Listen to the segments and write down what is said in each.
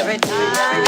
every time.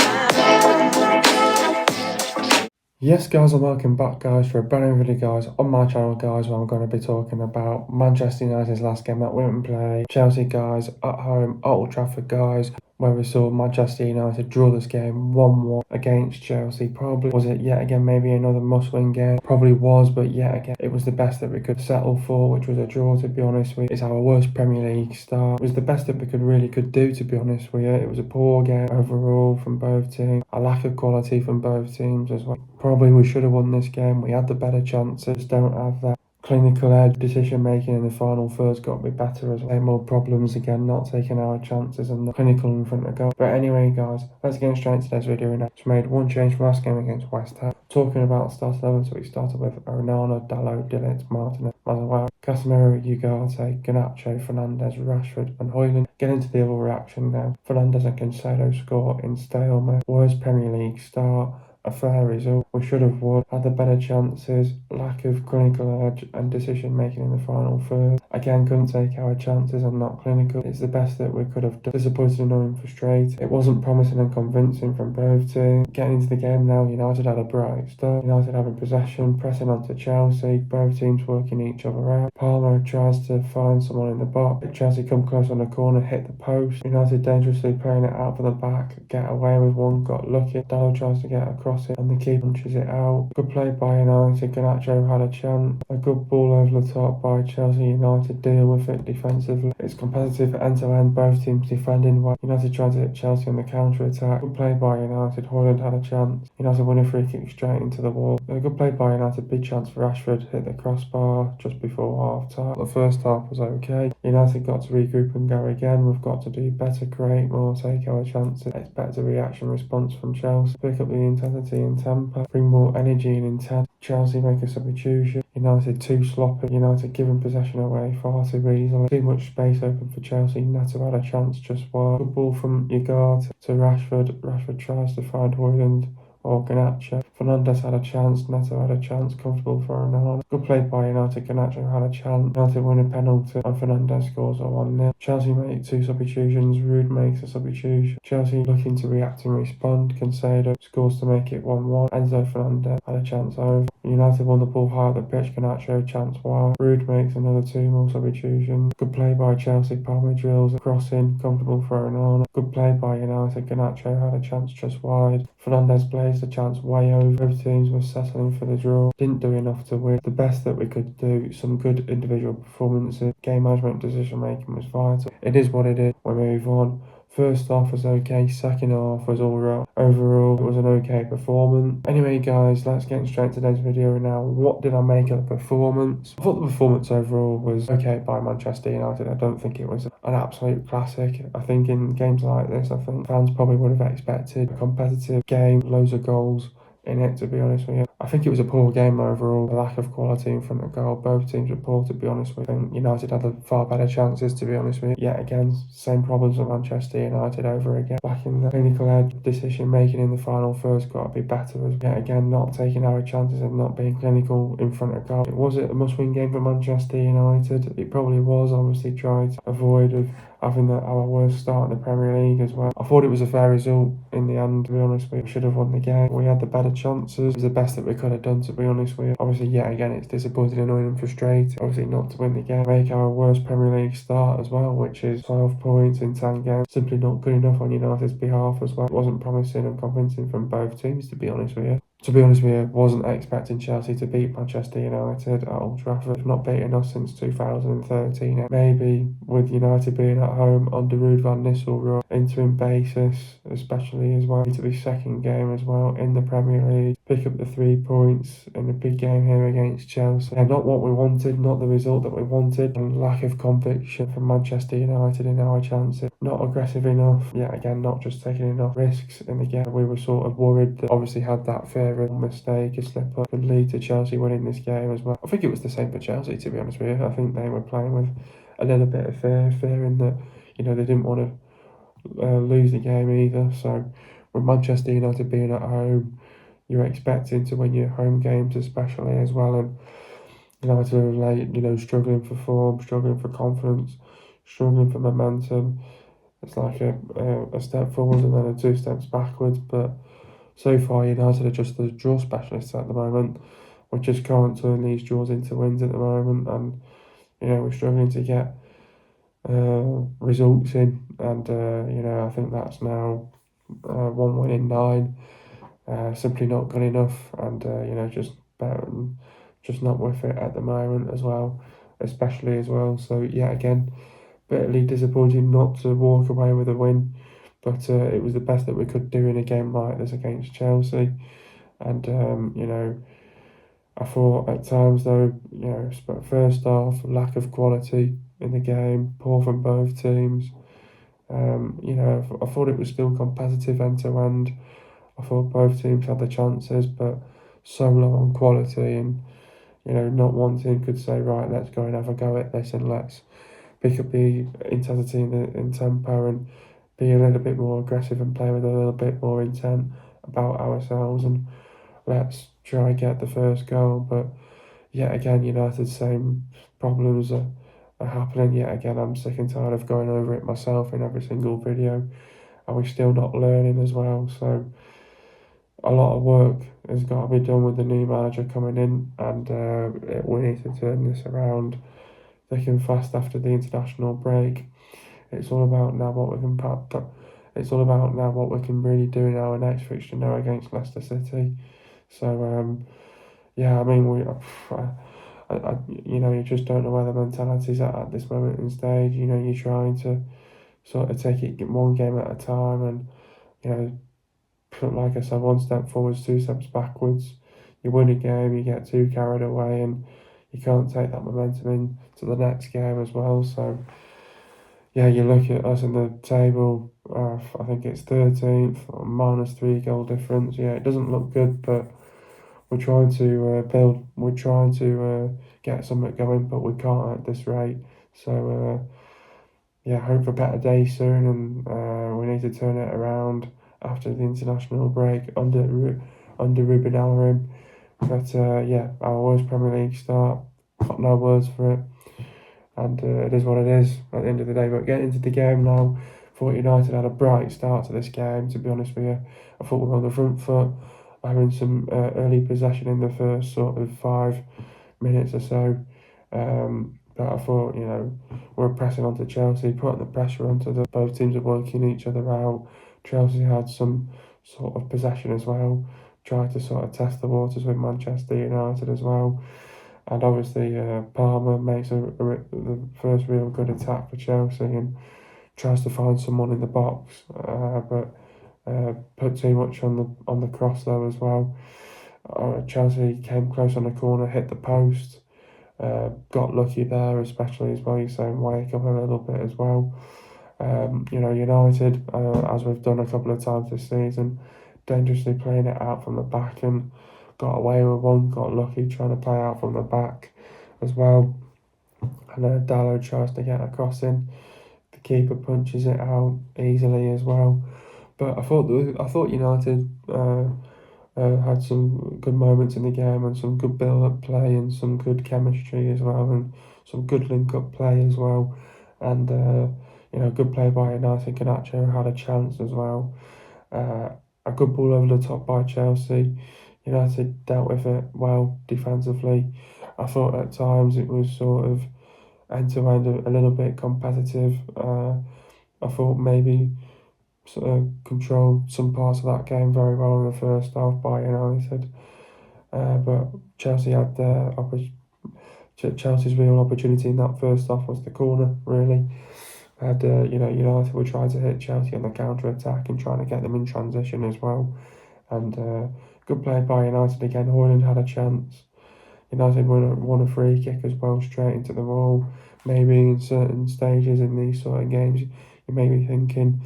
Yes guys, and welcome back guys for a brand new video guys on my channel guys, where I'm going to be talking about Manchester United's last game that we went and played. Chelsea guys at home at Old Trafford guys, where we saw Manchester United draw this game 1-1 against Chelsea. Probably was it yet again maybe another must-win game? Probably was, but yet again it was the best that we could settle for, which was a draw, to be honest with you. It's our worst Premier League start. It was the best that we could do, to be honest with you. It was a poor game overall from both teams, a lack of quality from both teams as well. Probably we should have won this game. We had the better chances, don't have that clinical edge. Decision making in the final third's got to be better as well. More problems again, not taking our chances and the clinical in front of goal. But anyway guys, let's get straight into today's video now. Just made one change from last game against West Ham. Talking about start 11, so we started with Onana, Dalot, Dillett, Martinez, Mazawa, Casemiro, Ugarte, Garnacho, Fernandes, Rashford and Højlund. Get into the other reaction now. Fernandes and Caicedo score in stalemate. Worst Premier League start. A fair result. We should have won, had the better chances, lack of clinical edge and decision making in the final third. Again, couldn't take our chances and not clinical. It's the best that we could have done. Disappointed, annoying, frustrated. It wasn't promising and convincing from both teams. Getting into the game now, United had a bright start. United having possession, pressing onto Chelsea, both teams working each other out. Palmer tries to find someone in the box. Chelsea come close on the corner, hit the post. United dangerously playing it out for the back, get away with one, got lucky. Dalot tries to get across it and the keeper punches it out. Good play by United. Garnacho had a chance. A good ball over the top by Chelsea. United deal with it defensively. It's competitive end to end, both teams defending well. United tried to hit Chelsea on the counter attack. Good play by United. Højlund had a chance. United win a free kick straight into the wall. A good play by United. Big chance for Rashford. Hit the crossbar just before half time. The first half was okay. United got to regroup and go again. We've got to do better, create more, take our chances. Expect a reaction response from Chelsea. Pick up the intensity and temper, bring more energy and intent. Chelsea make a substitution. United too sloppy. United giving possession away far too easily. Too much space open for Chelsea. Neto had a chance just wide. Good ball from Ugarte to Rashford. Rashford tries to find Højlund or Garnacho. Fernandes had a chance, Neto had a chance, comfortable for Onana. Good play by United, Garnacho had a chance. United win a penalty and Fernandes scores a 1-0. Chelsea make two substitutions, Rude makes a substitution. Chelsea looking to react and respond. Caicedo scores to make it 1-1. Enzo Fernandes had a chance over. United won the ball high at the pitch, Garnacho chance wide. Rude makes another two more substitutions. Good play by Chelsea, Palmer drills, crossing, comfortable for Onana. Good play by United, Garnacho had a chance just wide. Fernandes plays the chance way over. Both teams were settling for the draw. Didn't do enough to win. The best that we could do. Some good individual performances. Game management, decision making was vital. It is what it is. We move on. First half was okay, second half was alright. Overall, it was an okay performance. Anyway guys, let's get straight to today's video now. What did I make of the performance? I thought the performance overall was okay by Manchester United. I don't think it was an absolute classic. I think in games like this, I think fans probably would have expected a competitive game, loads of goals in it, to be honest with you. I think it was a poor game overall, a lack of quality in front of goal. Both teams were poor, to be honest with you. I think United had the far better chances, to be honest with you. Yet again, same problems with Manchester United over again. Lacking the clinical edge, decision making in the final third's got to be better as yet again, not taking our chances and not being clinical in front of goal. Was it a must-win game for Manchester United? It probably was. Obviously tried to avoid of having our worst start in the Premier League as well. I thought it was a fair result in the end, to be honest with you. We should have won the game. We had the better chances. It was the best that we could have done, to be honest with you. Obviously, yet again, it's disappointing, annoying and frustrating. Obviously, not to win the game. Make our worst Premier League start as well, which is 12 points in 10 games. Simply not good enough on United's behalf as well. It wasn't promising and convincing from both teams, to be honest with you. To be honest with you, wasn't expecting Chelsea to beat Manchester United at Old Trafford. Not beating us since 2013. Maybe with United being at home under Ruud van Nistelrooy, interim basis especially as well. To be second game as well in the Premier League. Pick up the 3 points in a big game here against Chelsea. And not what we wanted, not the result that we wanted. And lack of conviction from Manchester United in our chances. Not aggressive enough. Yet again, not just taking enough risks in the game. We were sort of worried that obviously had that fear mistake, a slip up could lead to Chelsea winning this game as well. I think it was the same for Chelsea, to be honest with you. I think they were playing with a little bit of fearing that, they didn't want to lose the game either. So with Manchester United being at home, you're expecting to win your home games especially as well, and United are late, struggling for form, struggling for confidence, struggling for momentum. it's like a step forward and then a 2 steps backwards. But so far, United are just the draw specialists at the moment. We just can't turn these draws into wins at the moment, and we're struggling to get results in. And I think that's now 1 win in 9. Simply not good enough, and just not with it at the moment as well, especially as well. So yeah, again, bitterly disappointing not to walk away with a win, but it was the best that we could do in a game like this against Chelsea. And I thought at times though, first half lack of quality in the game, poor from both teams. I thought it was still competitive end to end. I thought both teams had the chances, but so low on quality, and not one team could say, right, let's go and have a go at this, and let's pick up the intensity in tempo and be a little bit more aggressive and play with a little bit more intent about ourselves, and let's try and get the first goal. But yet again, United's same problems are happening. Yet again, I'm sick and tired of going over it myself in every single video, and we're still not learning as well. So a lot of work has got to be done with the new manager coming in, and we need to turn this around thick and fast after the international break. It's all about now what we can It's all about now what we can really do in our next fixture now against Leicester City. So yeah, I mean you just don't know where the mentality's at this moment in stage. You're trying to sort of take it one game at a time, and like I said, 1 step forwards, 2 steps backwards. You win a game, you get too carried away, and you can't take that momentum into the next game as well. So yeah, you look at us in the table. I think it's 13th, -3 goal difference. Yeah, it doesn't look good, but we're trying to build. We're trying to get something going, but we can't at this rate. So yeah, hope for better days soon, and we need to turn it around after the international break under Ruben Amorim. But yeah, our worst Premier League start. Got no words for it, and it is what it is at the end of the day. But getting into the game now, thought United had a bright start to this game. To be honest with you, I thought we were on the front foot, having some early possession in the first sort of 5 minutes or so. But I thought, we're pressing onto Chelsea, putting the pressure onto the both teams are working each other out. Chelsea had some sort of possession as well, tried to sort of test the waters with Manchester United as well. And obviously, Palmer makes the first real good attack for Chelsea and tries to find someone in the box, but put too much on the cross though as well. Chelsea came close on the corner, hit the post. Got lucky there, especially as well. You're saying wake up a little bit as well. United, as we've done a couple of times this season, dangerously playing it out from the back and got away with one. Got lucky trying to play out from the back as well. And Dallo tries to get a cross in. The keeper punches it out easily as well. But I thought United had some good moments in the game and some good build-up play and some good chemistry as well and some good link-up play as well. And good play by United. Garnacho had a chance as well. A good ball over the top by Chelsea. United dealt with it well defensively. I thought at times it was sort of end-to-end a little bit competitive. I thought maybe controlled some parts of that game very well in the first half by United. But Chelsea had Chelsea's real opportunity in that first half was the corner, really. And United were trying to hit Chelsea on the counter attack and trying to get them in transition as well. And good play by United again. Højlund had a chance. United won a free kick as well, straight into the wall. Maybe in certain stages in these sort of games, you may be thinking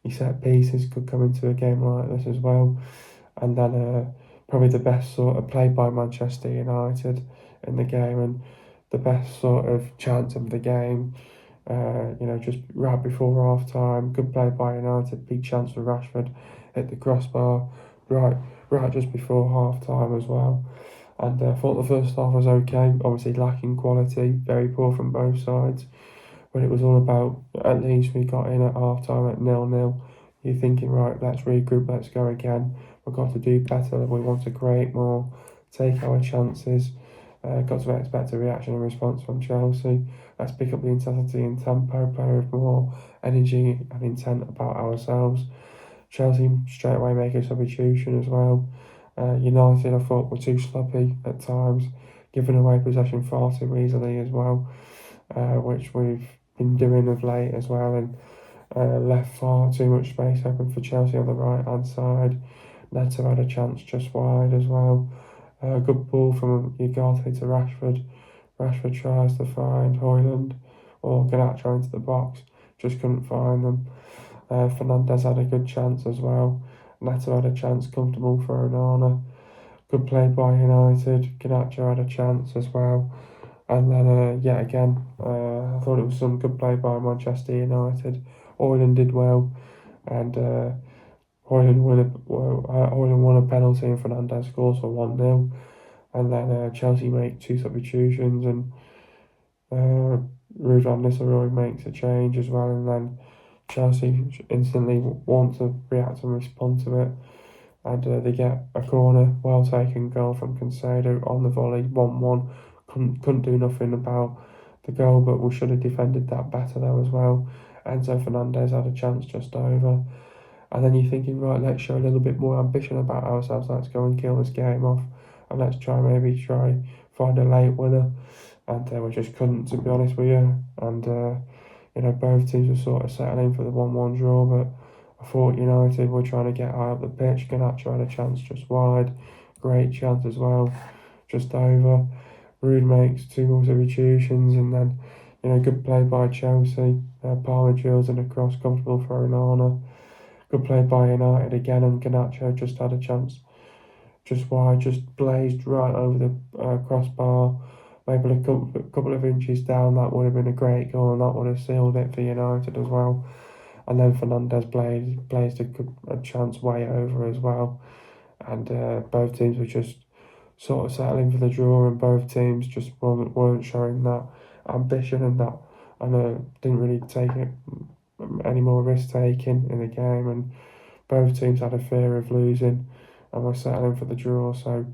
your set pieces could come into a game like this as well. And then probably the best sort of play by Manchester United in the game and the best sort of chance of the game. Just right before half time, good play by United, big chance for Rashford, hit the crossbar right just before half time as well. And I thought the first half was okay, obviously lacking quality, very poor from both sides. when it was all about, at least we got in at half time at 0-0. You're thinking, right, let's regroup, let's go again. We've got to do better, we want to create more, take our chances. Got to expect a reaction and response from Chelsea. Let's pick up the intensity and tempo, play with more energy and intent about ourselves. Chelsea straight away make a substitution as well. United, I thought, were too sloppy at times, giving away possession far too easily as well, which we've been doing of late as well, and left far too much space open for Chelsea on the right hand side. Neto had a chance just wide as well. Good ball from Ugarte to Rashford. Rashford tries to find Højlund or Garnacho into the box, just couldn't find them. Fernandes had a good chance as well. Neto had a chance, comfortable for Onana. Good play by United. Garnacho had a chance as well. And then, yet again, I thought it was some good play by Manchester United. Højlund did well, and Højlund won a penalty and Fernandes scores for 1-0. And then Chelsea make two substitutions, and Ruud van Nistelrooy makes a change as well, and then Chelsea instantly want to react and respond to it, and they get a corner, well taken goal from Caicedo on the volley, 1-1. Couldn't do nothing about the goal, but we should have defended that better though as well. Enzo Fernandez had a chance just over, and then you're thinking, right, let's show a little bit more ambition about ourselves, let's go and kill this game off, and let's try find a late winner, and we just couldn't, to be honest with you. And both teams were sort of settling for the 1-1 draw, but I thought United were trying to get high up the pitch. Garnacho had a chance just wide, great chance as well, just over. Ruud makes two more substitutions, and then good play by Chelsea. Palmer drills in a cross, comfortable for Onana. Good play by United again, and Garnacho just had a chance just wide, just blazed right over the crossbar. Maybe a couple of inches down, that would have been a great goal, and that would have sealed it for United as well. And then Fernandes blazed a chance way over as well. And both teams were just sort of settling for the draw, and both teams just weren't showing that ambition and didn't really take any more risk taking in the game. And both teams had a fear of losing and were settling for the draw. So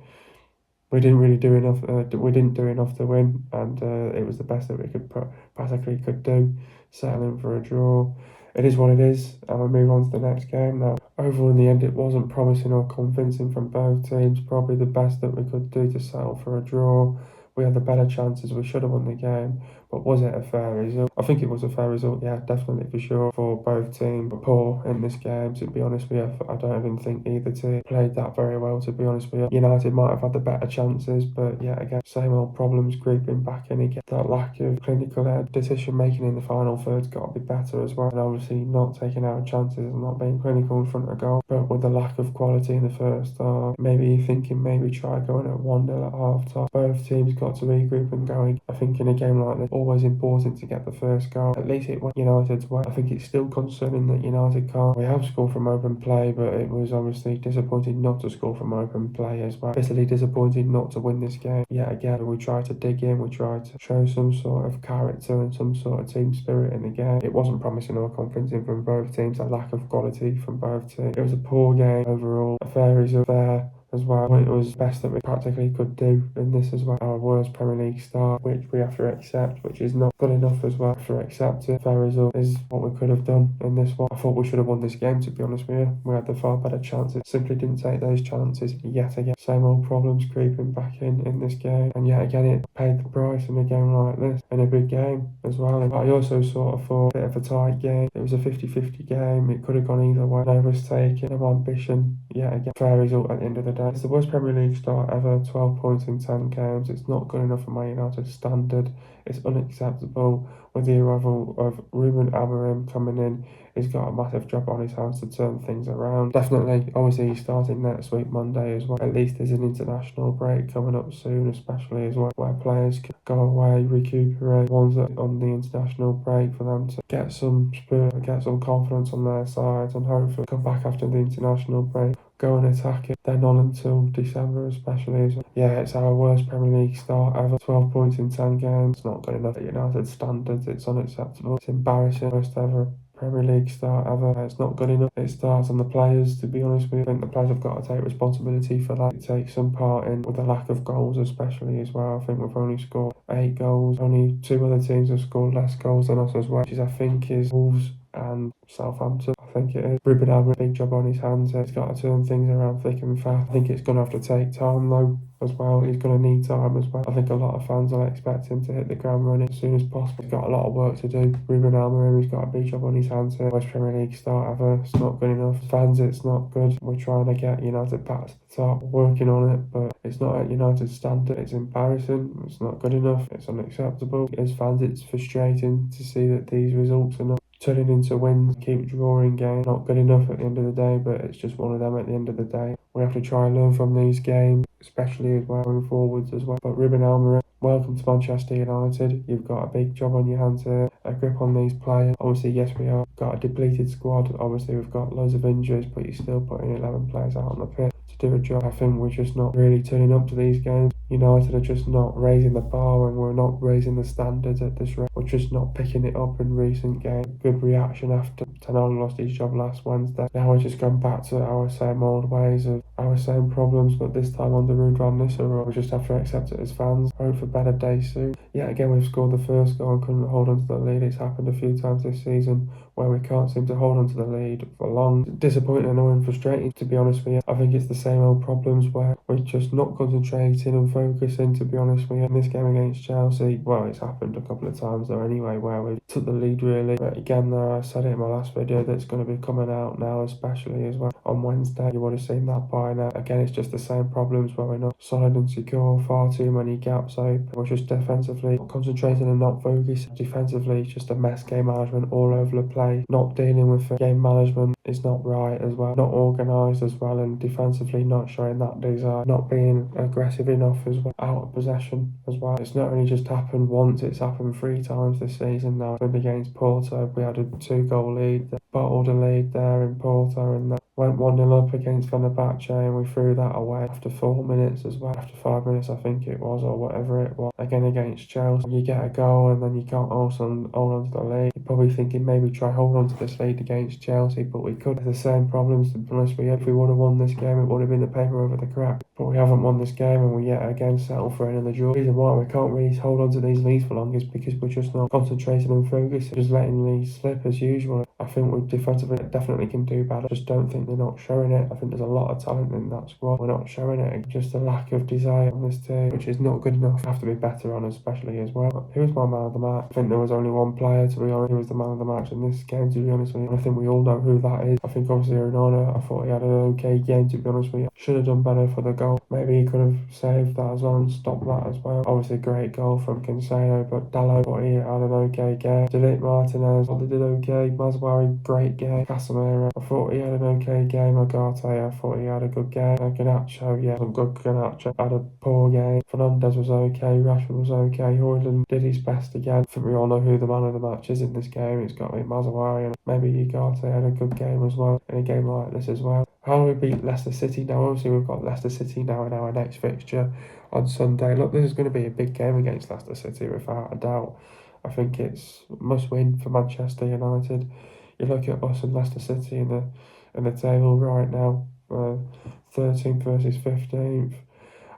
we didn't really do enough. We didn't do enough to win, and it was the best that we could do, settling for a draw. It is what it is, and we move on to the next game now. Overall, in the end, it wasn't promising or convincing from both teams. Probably the best that we could do to settle for a draw. We had the better chances. We should have won the game, but was it a fair result? I think it was a fair result, yeah, definitely for sure, for both teams. But poor in this game, to be honest with you. I don't even think either team played that very well, to be honest with you. United might have had the better chances, but yeah, again, same old problems creeping back in again. That lack of clinical decision making in the final third's got to be better as well. And obviously not taking out chances and not being clinical in front of goal. But with the lack of quality in the first half, maybe you're thinking maybe try going at 1-0 at half time. Both teams got to regroup and go. I think in a game like this, always important to get the first goal. At least it went United's way. I think it's still concerning that United can't. We have scored from open play, but it was obviously disappointing not to score from open play as well. Basically disappointing not to win this game. Yet again, we tried to dig in, we tried to show some sort of character and some sort of team spirit in the game. It wasn't promising or convincing from both teams, a lack of quality from both teams. It was a poor game overall. A fair result there as well. It was best that we practically could do in this as well. Our worst Premier League start, which we have to accept, which is not good enough as well. To accept it, fair result is what we could have done in this one. I thought we should have won this game, to be honest with you. We had the far better chances, simply didn't take those chances yet again. Same old problems creeping back in this game, and yet again it paid the price in a game like this, in a big game as well. And I also sort of thought a bit of a tight game. It was a 50-50 game, it could have gone either way. No risk taking, no ambition, yet again fair result at the end of the day. It's the worst Premier League start ever, 12 points in 10 games. It's not good enough for Man United standard. It's unacceptable. With the arrival of Ruben Amorim coming in, he's got a massive job on his hands to turn things around. Definitely, obviously he's starting next week, Monday as well. At least there's an international break coming up soon, especially as well, where players can go away, recuperate, ones that are on the international break, for them to get some spirit, get some confidence on their sides, and hopefully come back after the international break go and attack it. They're not until December, especially. Yeah, it's our worst Premier League start ever. 12 points in 10 games. It's not good enough at United standards. It's unacceptable. It's embarrassing. Worst ever Premier League start ever. It's not good enough. It starts on the players, to be honest with you. I think the players have got to take responsibility for that. Take some part in with the lack of goals, especially as well. I think we've only scored 8 goals. Only 2 other teams have scored less goals than us as well, which I think is Wolves and Southampton. I think it is. Ruben Alvarez, big job on his hands. He's got to turn things around thick and fast. I think it's going to have to take time though as well. He's going to need time as well. I think a lot of fans will expect him to hit the ground running as soon as possible. He's got a lot of work to do. Ruben Alvarez, he's got a big job on his hands here. West Premier League start ever. It's not good enough. Fans, it's not good. We're trying to get United back to the top, working on it, but it's not at United standard. It's embarrassing. It's not good enough. It's unacceptable. As fans, it's frustrating to see that these results are not turning into wins. Keep drawing games. Not good enough at the end of the day, but it's just one of them at the end of the day. We have to try and learn from these games, especially as well going forwards as well. But Ruben Alvarez, welcome to Manchester United. You've got a big job on your hands here. A grip on these players. Obviously, yes, we have got a depleted squad. Obviously, we've got loads of injuries, but you're still putting 11 players out on the pitch to do a job. I think we're just not really turning up to these games. United are just not raising the bar, and we're not raising the standards at this rate. We're just not picking it up in recent games. Good reaction after Tonali lost his job last Wednesday. Now we're just going back to our same old ways of our same problems, but this time under Ruud Nistelrooy. We just have to accept it as fans. Hope for better days soon. Yeah, again, we've scored the first goal and couldn't hold on to the lead. It's happened a few times this season where we can't seem to hold on to the lead for long. Disappointing, annoying, frustrating, to be honest with you. I think it's the same old problems where we're just not concentrating and focusing, to be honest with you. In this game against Chelsea, well, it's happened a couple of times though anyway, where we took the lead really. But again, though, I said it in my last video that's going to be coming out now, especially as well on Wednesday. You would have seen that by now. Again, it's just the same problems where we're not solid and secure, far too many gaps open. We're just defensively concentrating and not focusing. Defensively, it's just a mess. Game management all over the place. Not dealing with it. Game management is not right as well. Not organised as well, and defensively not showing that desire. Not being aggressive enough as well. Out of possession as well. It's not only just happened once, it's happened 3 times this season now. Against Porto, we had a 2-goal lead, bottled a lead there in Porto, and that went 1-0 up against Fenerbahce, and we threw that away after 4 minutes as well. After 5 minutes, I think it was, or whatever it was. Again against Chelsea, you get a goal and then you can't also hold on to the lead. You're probably thinking maybe try hold on to this lead against Chelsea, but we could. The same problems, to be honest with you. If we would have won this game, it would have been the paper over the crack. But we haven't won this game, and we yet again settle for another draw. The reason why we can't really hold on to these leads for long is because we're just not concentrating and focusing, just letting leads slip as usual. I think we defensively definitely can do better. I just don't think they're not showing it. I think there's a lot of talent in that squad. We're not showing it. Just a lack of desire on this team, which is not good enough. Have to be better on, especially as well. Who was my man of the match? I think there was only one player, to be honest, who was the man of the match in this game, to be honest with you. And I think we all know who that is. I think obviously Ronaldo, I thought he had an okay game, to be honest with you. Should have done better for the goal. Maybe he could have saved that as well and stopped that as well. Obviously a great goal from Caicedo, but Dalot, thought he had an okay game. Delete Martinez, thought they did okay. Mazwari, great game. Casemiro, I thought he had an okay game. Agate, I thought he had a good game. Garnacho, yeah, some good. Garnacho had a poor game. Fernandes was okay. Rashford was okay. Højlund did his best again. I think we all know who the man of the match is in this game. It's got to be Mazwari, and maybe Agate had a good game as well in a game like this as well. How do we beat Leicester City now? Obviously, we've got Leicester City now in our next fixture on Sunday. Look, this is going to be a big game against Leicester City without a doubt. I think it's a must win for Manchester United. You look at us and Leicester City in the table right now, 13th versus 15th.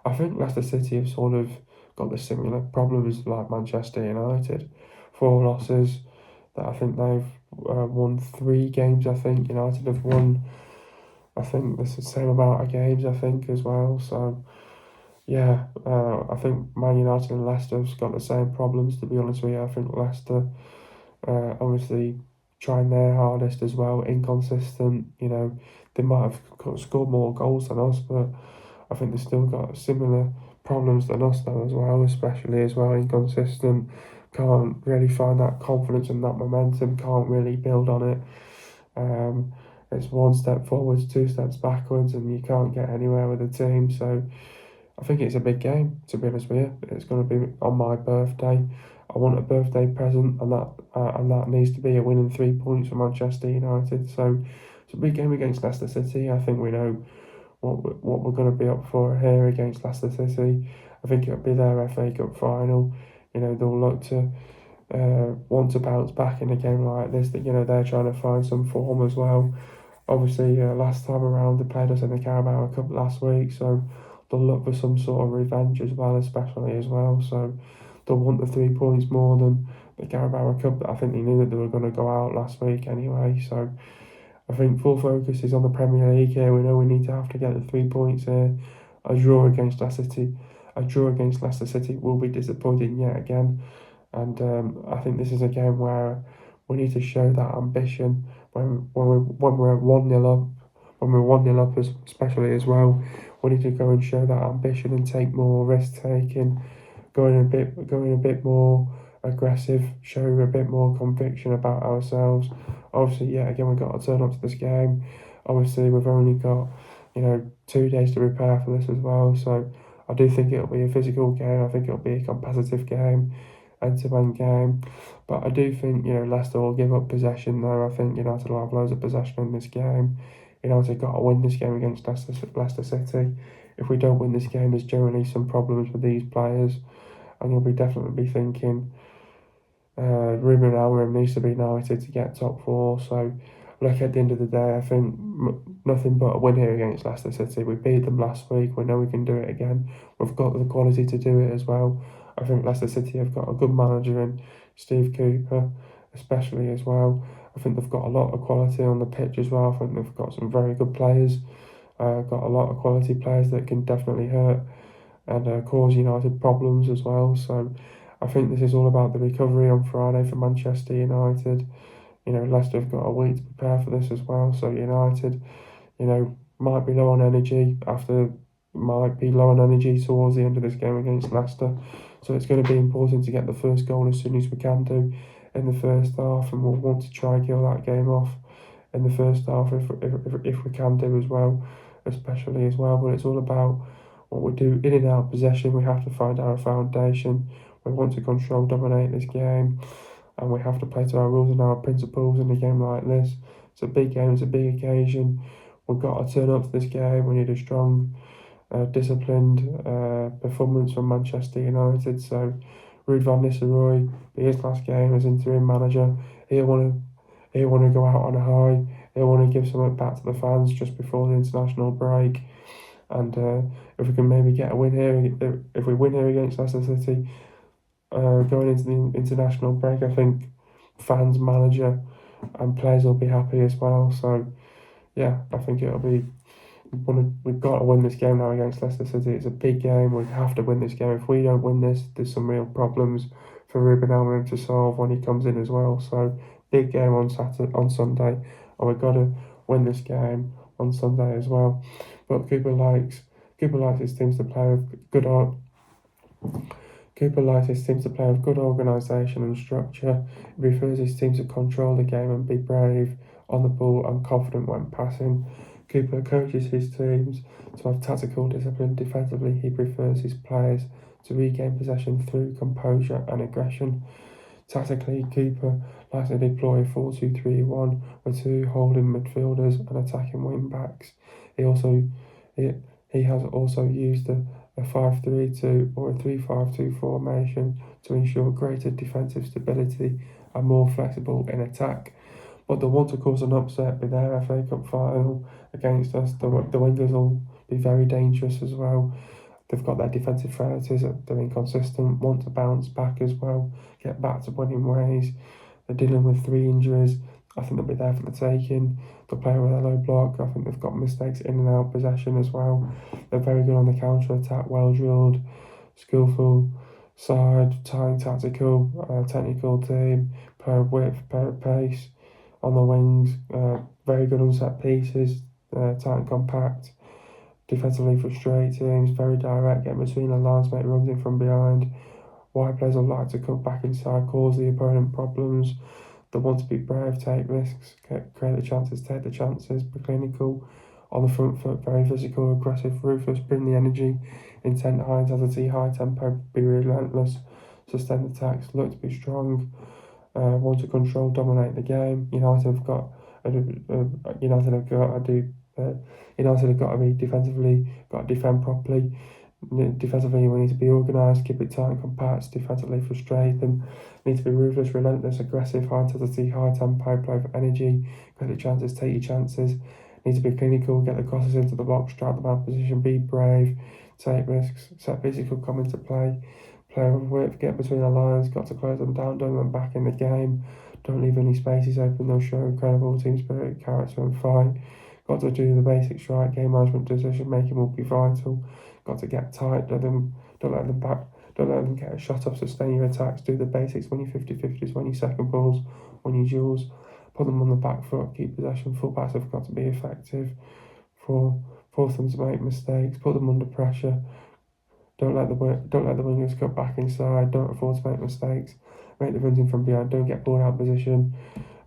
I think Leicester City have sort of got the similar problems like Manchester United. 4 losses. That I think they've won 3 games. I think United have won, I think it's the same amount of games, I think, as well. So yeah, I think Man United and Leicester have got the same problems, to be honest with you. I think Leicester obviously trying their hardest as well, inconsistent. They might have scored more goals than us, but I think they've still got similar problems than us though as well, especially as well, inconsistent. Can't really find that confidence and that momentum, can't really build on it. It's 1 step forwards, 2 steps backwards, and you can't get anywhere with the team. So I think it's a big game, to be honest with you. It's going to be on my birthday. I want a birthday present, and that needs to be a winning 3 points for Manchester United. So it's a big game against Leicester City. I think we know what we're going to be up for here against Leicester City. I think it'll be their FA Cup final. They'll look to want to bounce back in a game like this. That they're trying to find some form as well. Obviously, last time around they played us in the Carabao Cup last week, so they'll look for some sort of revenge as well, especially as well. So they'll want the 3 points more than the Carabao Cup. I think they knew that they were going to go out last week anyway. So I think full focus is on the Premier League here. We know we need to have to get the 3 points here. A draw against Leicester City will be disappointing yet again. And I think this is a game where we need to show that ambition when we're 1-0 up, when we're 1-0 up especially as well. We need to go and show that ambition and take more risk taking, going a bit more aggressive, show a bit more conviction about ourselves. Obviously, yeah, again we've got to turn up to this game. Obviously, we've only got 2 days to prepare for this as well. So I do think it'll be a physical game. I think it'll be a competitive game, end-to-end game. But I do think, Leicester will give up possession though. I think United will have loads of possession in this game. United got to win this game against Leicester City. If we don't win this game, there's generally some problems with these players. And you'll definitely be thinking, Ruben Amorim needs to be knighted to get top 4. So, look, at the end of the day, I think nothing but a win here against Leicester City. We beat them last week. We know we can do it again. We've got the quality to do it as well. I think Leicester City have got a good manager in Steve Cooper, especially as well. I think they've got a lot of quality on the pitch as well. I think they've got some very good players. Got a lot of quality players that can definitely hurt and cause United problems as well. So I think this is all about the recovery on Friday for Manchester United. Leicester have got a week to prepare for this as well. So United, might be low on energy towards the end of this game against Leicester. So it's going to be important to get the first goal as soon as we can do in the first half, and we'll want to try and kill that game off in the first half if we can do as well, especially as well. But it's all about what we do in and out possession. We have to find our foundation. We want to control, dominate this game, and we have to play to our rules and our principles in a game like this. It's a big game, it's a big occasion. We've got to turn up to this game. We need a strong, disciplined performance from Manchester United. So Ruud van Nistelrooy, be his last game as interim manager. He'll want to go out on a high. He'll want to give something back to the fans just before the international break. And if we can maybe get a win here, if we win here against Leicester City, going into the international break, I think fans, manager, and players will be happy as well. So yeah, I think it'll be. We've got to win this game now against Leicester City. It's a big game. We have to win this game. If we don't win this, there's some real problems for Ruben Amorim to solve when he comes in as well. So big game on Sunday, and we've got to win this game on Sunday as well. But Cooper likes his teams to play with good organisation and structure. He prefers his team to control the game and be brave on the ball and confident when passing. Cooper coaches his teams to have tactical discipline. Defensively, he prefers his players to regain possession through composure and aggression. Tactically, Cooper likes to deploy a 4-2-3-1 with 2 holding midfielders and attacking wing backs. He has also used a 5-3-2 or a 3-5-2 formation to ensure greater defensive stability and more flexible in attack. But they want to cause an upset with their FA Cup final against us. The wingers will be very dangerous as well. They've got their defensive frailties, they're inconsistent, want to bounce back as well, get back to winning ways. They're dealing with 3 injuries. I think they'll be there for the taking. They'll play with a low block. I think they've got mistakes in and out possession as well. They're very good on the counter-attack, well-drilled, skillful side, tying tactical, technical team, player width, player pace on the wings, very good on set pieces, tight and compact, defensively frustrating, very direct, get between the lines, make runs in from behind. Wide players will like to come back inside, cause the opponent problems. They want to be brave, take risks, create the chances, take the chances, be clinical, on the front foot, very physical, aggressive, ruthless, bring the energy, intent, high intensity, high tempo, be relentless, sustain the attacks, look to be strong, want to control, dominate the game. United have got to do United have got to be defensively, got to defend properly. Defensively, we need to be organised, keep it tight and compact. Defensively, frustrate them. Need to be ruthless, relentless, aggressive, high intensity, high tempo, play for energy. Get the chances, take your chances. Need to be clinical, get the crosses into the box, strike the man position, be brave, take risks, set physical, come into play. Play with width, get between the lines, got to close them down, don't let them back in the game. Don't leave any spaces open, they'll show incredible team spirit, character and fight. Got to do the basics right, game management, decision making will be vital. Got to get tight, don't let them back, don't let them get a shot off, sustain your attacks, do the basics, when your 50-50s, when your second balls, when your duels, put them on the back foot, keep possession, fullbacks have got to be effective, force them to make mistakes, put them under pressure, don't let the wingers cut back inside, don't afford to make mistakes, make the runs in from behind, don't get ball out of position,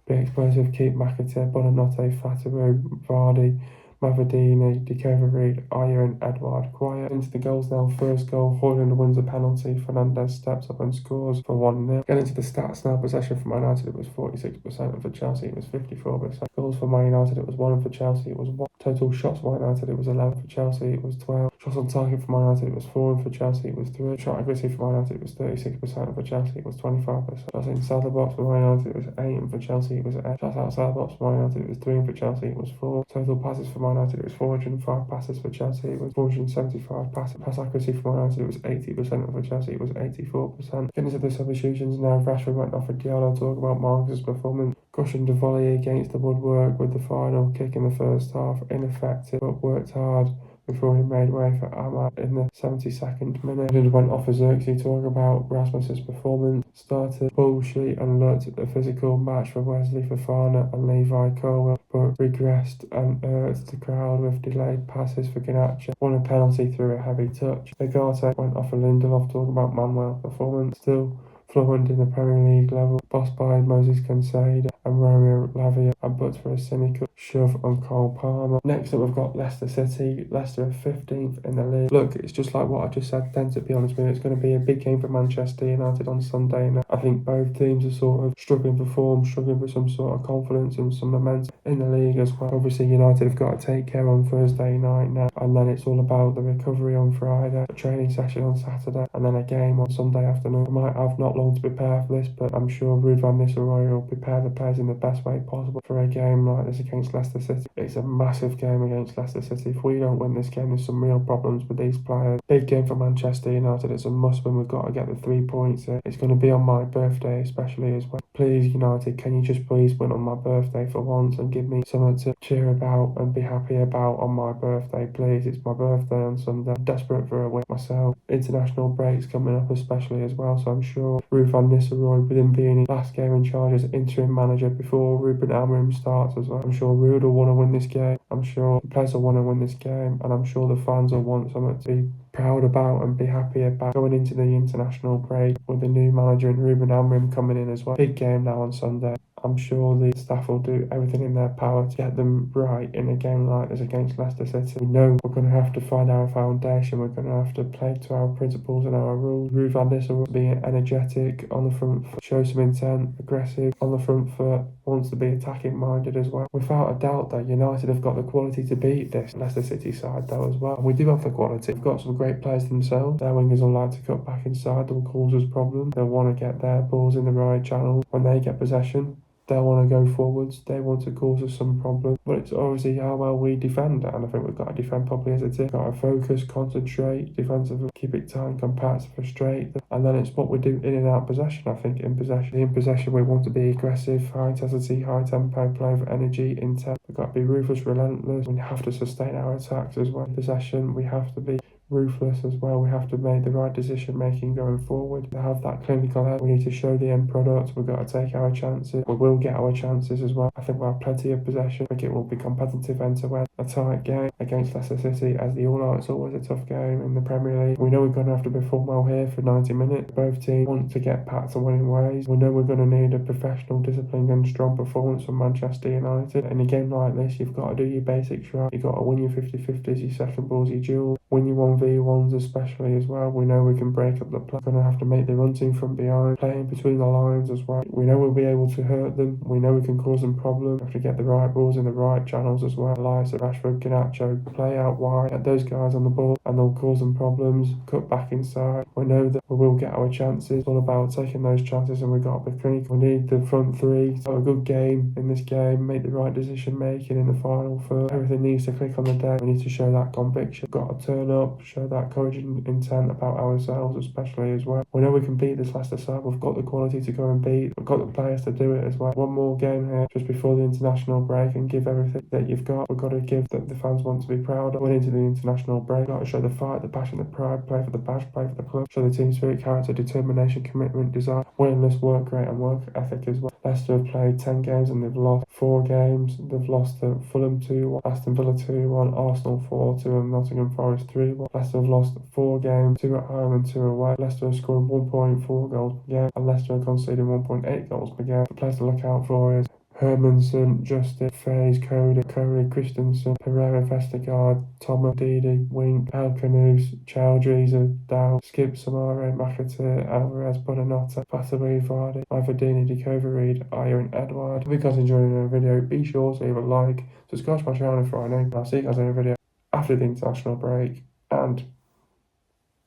be explosive, keep McAteer, Bonanotte, Fataru, Vardy, Mavadini, Dikova Reed, Ayer and Edouard quiet. Into the goals now. First goal, Højlund wins a penalty. Fernandes steps up and scores for 1-0. Getting into the stats now. Possession for Man United it was 46%, and for Chelsea it was 54%. Goals for Man United it was 1, and for Chelsea it was 1. Total shots for Man United it was 11, for Chelsea it was 12. Shots on target for Man United it was 4, and for Chelsea it was 3. Shot accuracy for Man United it was 36%, and for Chelsea it was 25%. Shots inside the box for Man United it was 8, and for Chelsea it was 8. Shots outside the box for Man United it was 3, and for Chelsea it was 4. Total passes for Man United it was 405 passes, for Chelsea it was 475 passes. Pass accuracy for Man United it was 80%, and for Chelsea it was 84%. Getting into the substitutions now, Rashford went off for Diallo. Talk about Marcus' performance. Cushion de volley against the woodwork with the final kick in the first half. Ineffective, but worked hard before he made way for Ahmad in the 72nd minute. He went off for Xerxes. Talk about Rasmus's performance. Started bullshit and looked at the physical match for Wesley Fofana and Levi Colwill, but regressed and urged the crowd with delayed passes for Garnacho. Won a penalty through a heavy touch. Ugarte went off for Lindelof. Talk about Manuel's performance. Still fluent in the Premier League level, bossed by Moses Caicedo and Romeo Lavia, and but for a cynical shove on Cole Palmer. Next up we've got Leicester City. Leicester are 15th in the league. Look, it's just like what I just said then, to be honest with you. It's going to be a big game for Manchester United on Sunday now. I think both teams are sort of struggling for form, struggling for some sort of confidence and some momentum in the league as well. Obviously United have got to take care on Thursday night now, and then it's all about the recovery on Friday, a training session on Saturday, and then a game on Sunday afternoon. I might have not long to prepare for this, but I'm sure Ruud van Nistelrooy will prepare the players in the best way possible for a game like this against Leicester City. It's a massive game against Leicester City. If we don't win this game, there's some real problems with these players. Big game for Manchester United. It's a must win. We've got to get the 3 points here. It's going to be on my birthday especially as well. Please, United, can you just please win on my birthday for once and give me something to cheer about and be happy about on my birthday, please? It's my birthday on Sunday. I'm desperate for a win myself. International breaks coming up especially as well, so I'm sure Ruud van Nistelrooy, with him being his last game in charge as interim manager before Ruben Amorim starts as well, I'm sure Ruud will want to win this game. I'm sure the players will want to win this game, and I'm sure the fans will want something to be proud about and be happy about going into the international break with the new manager and Ruben Amorim coming in as well. Big game now on Sunday. I'm sure the staff will do everything in their power to get them right in a game like this against Leicester City. We know we're going to have to find our foundation. We're going to have to play to our principles and our rules. Ruud van Nistelrooy being energetic on the front foot, show some intent, aggressive on the front foot, wants to be attacking minded as well. Without a doubt though, United have got the quality to beat this Leicester City side though as well. And we do have the quality. We've got some great players themselves. Their wingers will like to cut back inside. They'll cause us problems. They'll want to get their balls in the right channel when they get possession. They want to go forwards, they want to cause us some problems, but it's obviously how well we defend, and I think we've got to defend properly as a team. Got to focus, concentrate defensively, keep it tight, compact, frustrate them, and then it's what we do in and out possession. I think in possession we want to be aggressive, high intensity, high tempo, play for energy, intent. We've got to be ruthless, relentless. We have to sustain our attacks as well. In possession, we have to be ruthless as well. We have to make the right decision making going forward. To have that clinical head, we need to show the end product. We've got to take our chances. We will get our chances as well. I think we'll have plenty of possession. I think it will be competitive end to end. A tight game against Leicester City, as the all-out. It's always a tough game in the Premier League. We know we're going to have to perform well here for 90 minutes. Both teams want to get back to winning ways. We know we're going to need a professional, disciplined and strong performance from Manchester United. In a game like this, you've got to do your basics right. You've got to win your 50-50s, your second balls, your duels. win your 1v1s especially as well. We know we can break up the play. We're going to have to make the run team from behind, playing between the lines as well. We know we'll be able to hurt them. We know we can cause them problems. We have to get the right balls in the right channels as well. Leicester, Rashford, Garnacho, play out wide, get those guys on the ball, and they'll cause them problems. Cut back inside. We know that we will get our chances. It's all about taking those chances, and we've got to be clinical. We need the front three to have a good game in this game, make the right decision making in the final third. Everything needs to click on the day. We need to show that conviction. We've got to turn up, show that courage and intent about ourselves, especially as well. We know we can beat this Leicester side. We've got the quality to go and beat. We've got the players to do it as well. One more game here just before the international break and give everything that you've got. We've got to give that the fans want to be proud of. Going into the international break, we've got to show the fight, the passion, the pride, play for the badge, play for the club, show the team spirit, character, determination, commitment, desire, willingness, work rate and work ethic as well. Leicester have played 10 games and they've lost 4 games. They've lost to Fulham 2-1, Aston Villa 2-1, Arsenal 4-2 and Nottingham Forest 3-1. Leicester have lost 4 games, 2 at home and 2 away. Leicester have scored 1.4 goals per game and Leicester have conceded 1.8 goals per game. The players to look out for is Hermansen, Justin, Faze, Cody, Christensen, Pereira, Vestergaard, Thomas, Didi, Wink, Alcanus, Chowdhury, Dow, Skip, Samare, McAteer, Alvarez, Bonanotta, Fatali, Vardy, Ivadini, Dikover-Reid, Iron, Edward. If you guys enjoyed the video, be sure to leave a like, subscribe to my channel for Friday, and I'll see you guys in a video after the international break, and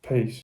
peace.